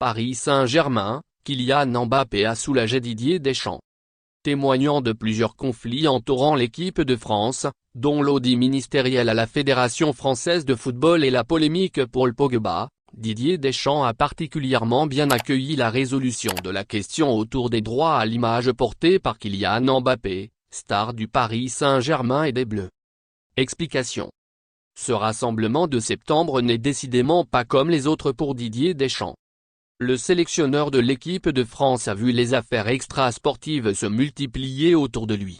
Paris Saint-Germain, Kylian Mbappé a soulagé Didier Deschamps. Témoignant de plusieurs conflits entourant l'équipe de France, dont l'audit ministériel à la Fédération française de football et la polémique Paul Pogba, Didier Deschamps a particulièrement bien accueilli la résolution de la question autour des droits à l'image portée par Kylian Mbappé, star du Paris Saint-Germain et des Bleus. Explication. Ce rassemblement de septembre n'est décidément pas comme les autres pour Didier Deschamps. Le sélectionneur de l'équipe de France a vu les affaires extra-sportives se multiplier autour de lui.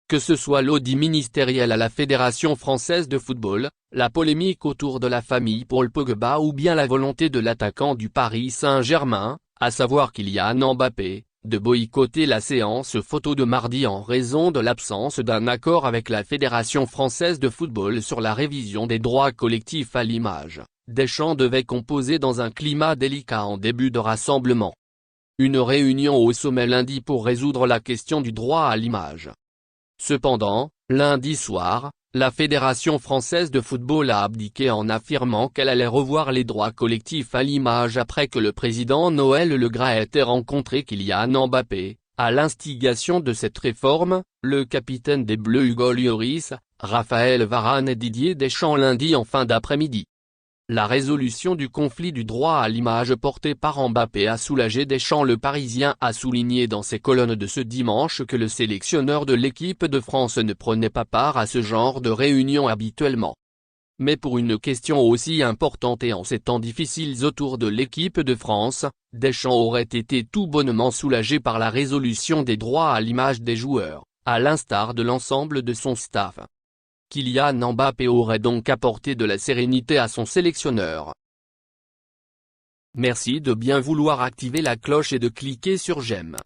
Que ce soit l'audit ministériel à la Fédération française de football, la polémique autour de la famille Paul Pogba ou bien la volonté de l'attaquant du Paris Saint-Germain, à savoir Kylian Mbappé, de boycotter la séance photo de mardi en raison de l'absence d'un accord avec la Fédération française de football sur la révision des droits collectifs à l'image, Deschamps devait composer dans un climat délicat en début de rassemblement. Une réunion au sommet lundi pour résoudre la question du droit à l'image. Cependant, lundi soir, la Fédération française de football a abdiqué en affirmant qu'elle allait revoir les droits collectifs à l'image après que le président Noël Le Graët ait rencontré Kylian Mbappé. À l'instigation de cette réforme, le capitaine des Bleus Hugo Lloris, Raphaël Varane et Didier Deschamps lundi en fin d'après-midi. La résolution du conflit du droit à l'image porté par Mbappé a soulagé Deschamps. Le Parisien a souligné dans ses colonnes de ce dimanche que le sélectionneur de l'équipe de France ne prenait pas part à ce genre de réunion habituellement. Mais pour une question aussi importante et en ces temps difficiles autour de l'équipe de France, Deschamps aurait été tout bonnement soulagé par la résolution des droits à l'image des joueurs, à l'instar de l'ensemble de son staff. Kylian Mbappé aurait donc apporté de la sérénité à son sélectionneur. Merci de bien vouloir activer la cloche et de cliquer sur j'aime.